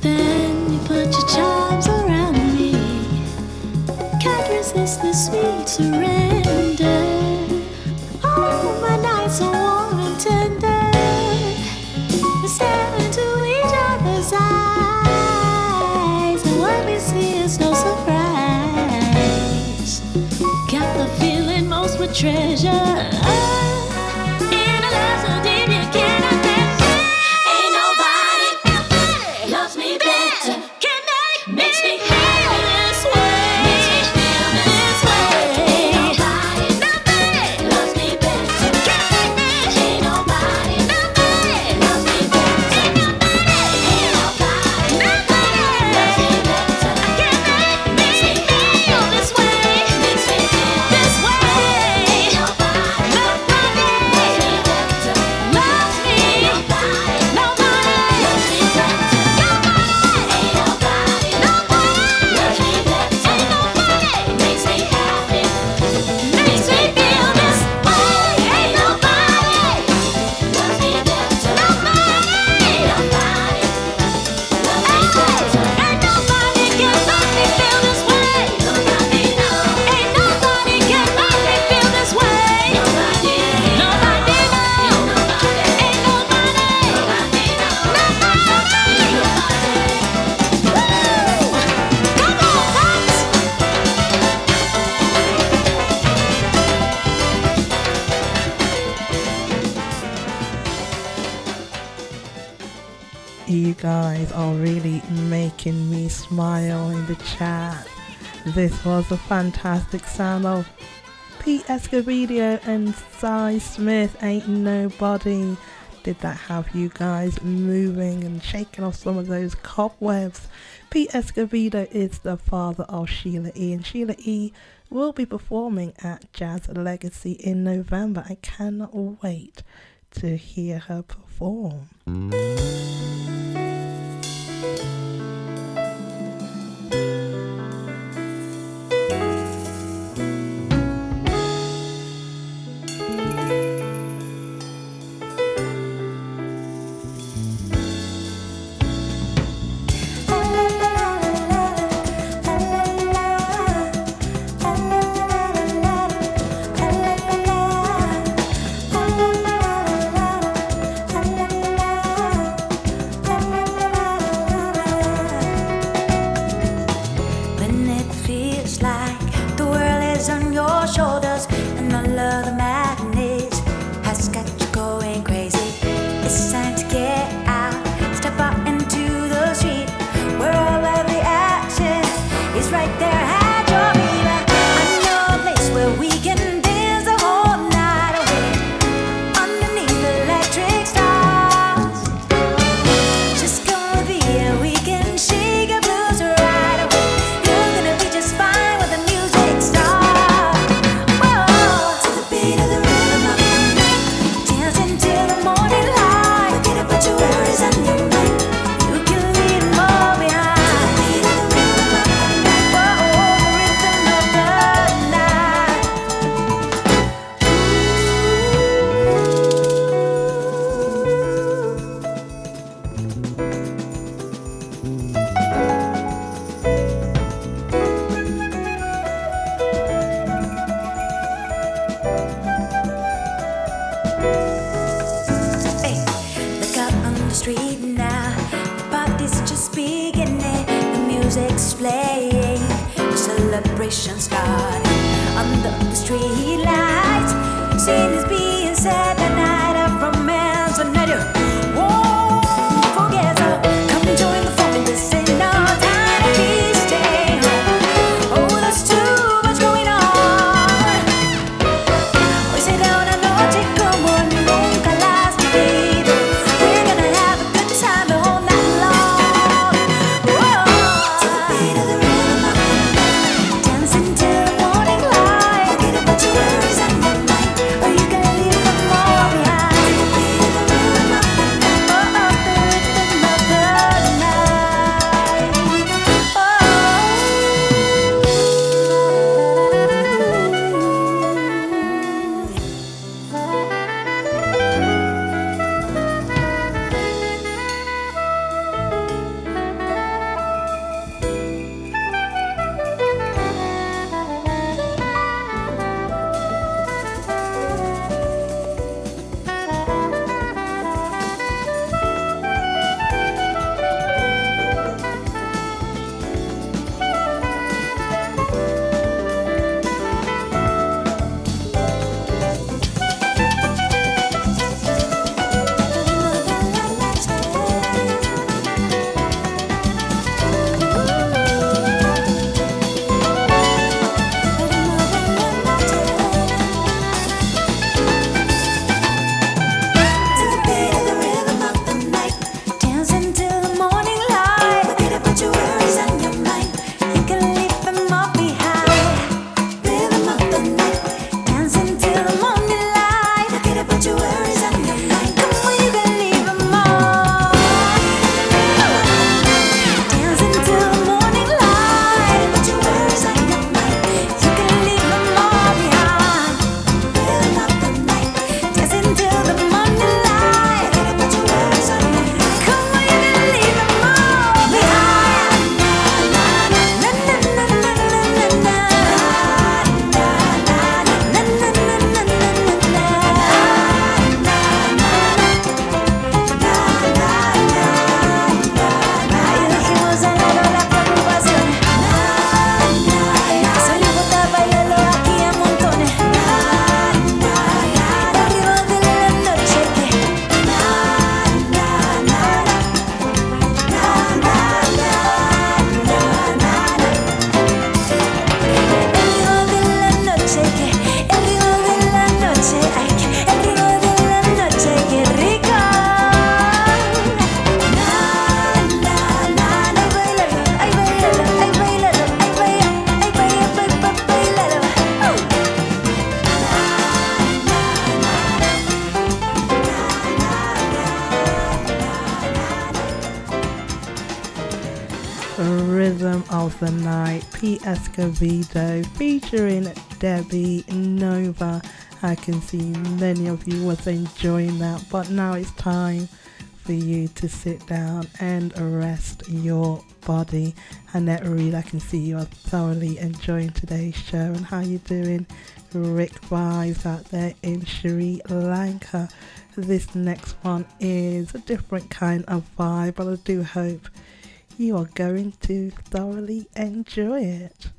Then you put your charms around me. Can't resist this sweet surrender. Oh, my nights are warm and tender. We stare into each other's eyes, and what we see is no surprise. Got the feeling most would treasure. In a love so deep you cannot measure. Ain't nobody, nobody loves me better. Makes me happy this way. Makes me feel this way. Ain't nobody, nobody loves me better. Ain't nobody, nobody loves me better. Ain't nobody, nobody loves me better. Makes me feel this way. Makes me feel this way. Ain't nobody, nobody loves me better. Loves me. Nobody, nobody loves me better. Ain't nobody, nobody loves me better. Ain't nobody makes me happy. Makes me feel this way. Ain't nobody loves me better. Nobody, nobody loves me better. Ain't nobody can make me feel this way. Nobody knows. Ain't nobody can make me feel this way. Nobody, nobody knows. Ain't nobody, nobody knows. Come on, Pops. You guys are really making me smile in the chat. This was a fantastic sound of Pete Escovedo and Cy Smith, Ain't Nobody. Did that have you guys moving and shaking off some of those cobwebs? Pete Escovedo is the father of Sheila E. And Sheila E. will be performing at Jazz Legacy in November. I cannot wait to hear her perform. celebration started under the street lights. Scene is being set the night of romance, and I won't forget. So come join the fun. This ain't no time to be staying home. Oh, there's too much going on. We sit down and noche como nunca las vivido. We're gonna have a good time the whole night long. Whoa. To the beat of the rhythm of the night, dancing till the morning light. Forget about your worries and your mind, or you can leave them all behind. To the beat of the rhythm of the night, oh, the rhythm of the night. Rhythm of the Night, P. Escovedo featuring Debbie Nova. I can see many of you was enjoying that, but now it's time for you to sit down and rest your body. Annette Reed, I can see you are thoroughly enjoying today's show. And how you doing? Rick Vibes out there in Sri Lanka. This next one is a different kind of vibe, but I do hope you are going to thoroughly enjoy it.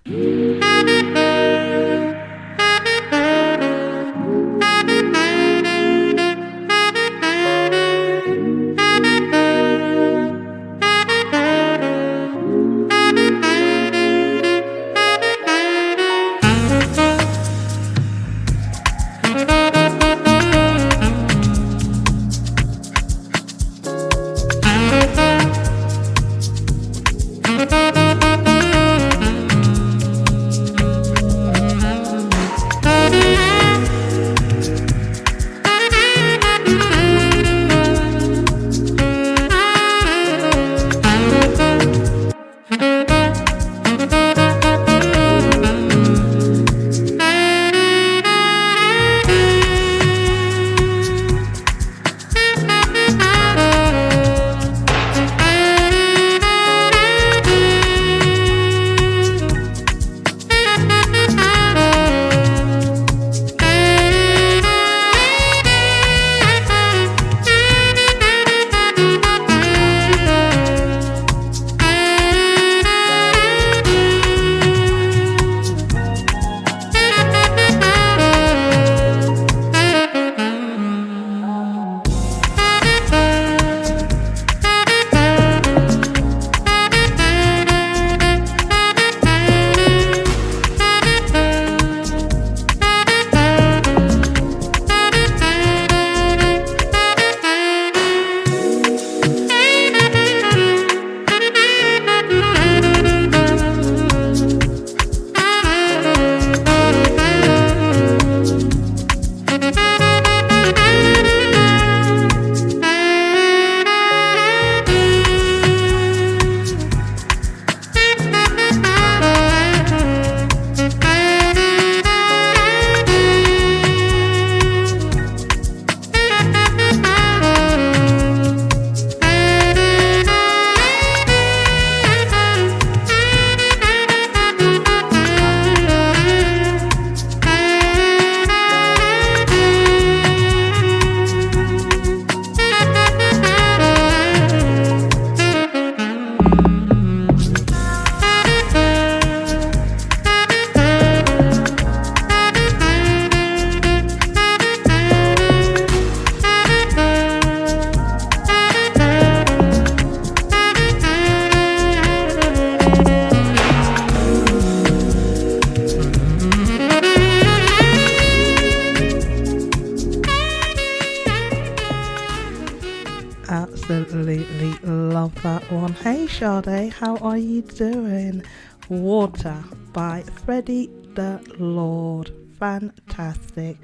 absolutely love that one. Hey Sade, how are you doing? Water by Freddie the Lord. Fantastic.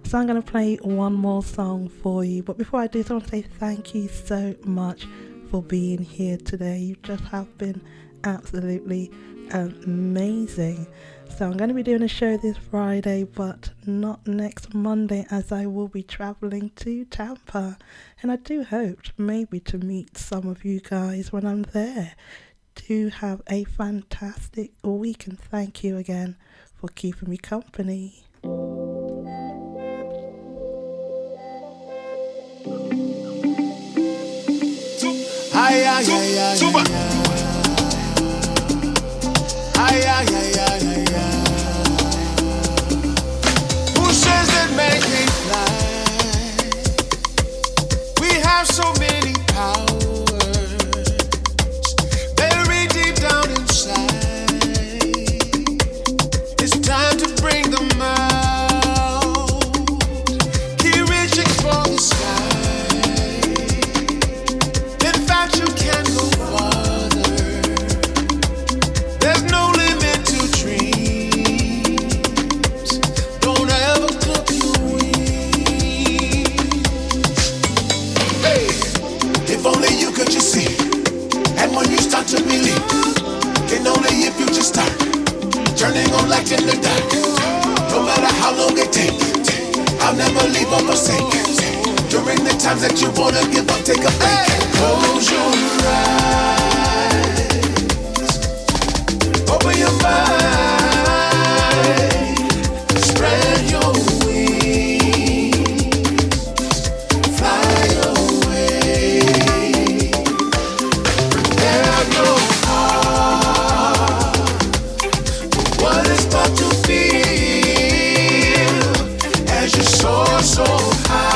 So I'm going to play one more song for you. But before I do, I want to say thank you so much for being here today. You just have been absolutely amazing. So I'm going to be doing a show this Friday, but not next Monday, as I will be traveling to Tampa. And I do hope maybe to meet some of you guys when I'm there. Do have a fantastic week, and thank you again for keeping me company. Ay, ay, ay, ay, ay, ay, ay, ay, ay, ay. Who says that man can't fly? We have so many powers buried deep down inside. It's time to bring them out. Keep reaching for the sky. You can go farther. There's no limit to dreams. Don't ever clip your wings. Hey, if only you could just see. And when you start to believe, then only if you just start turning on lights in the dark. No matter how long it takes, I'll never leave or forsake. During the times that you wanna give up, take a break. Close your eyes, open your mind, spread your wings, fly away. Prepare your heart for what is about to feel as you soar so high.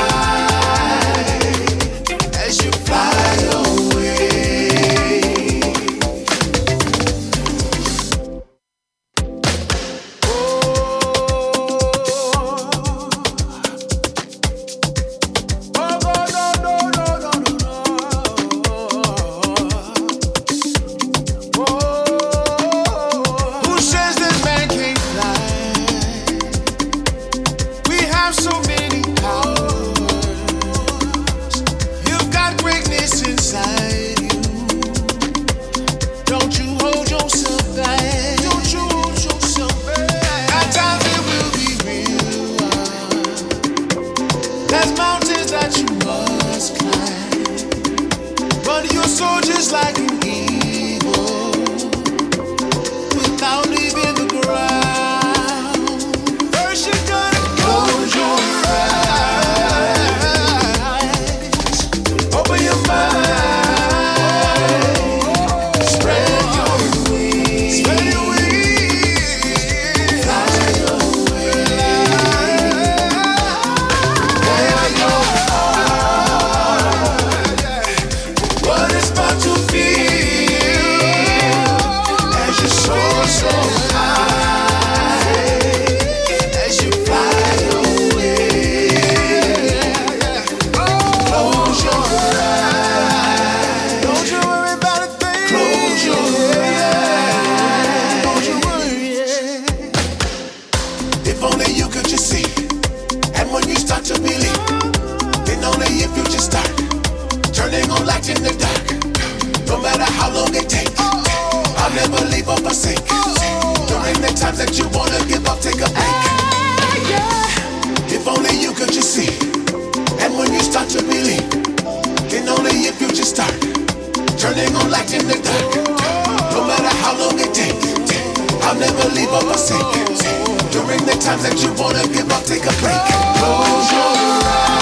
During the times that you wanna give up, take a break. Close your eyes.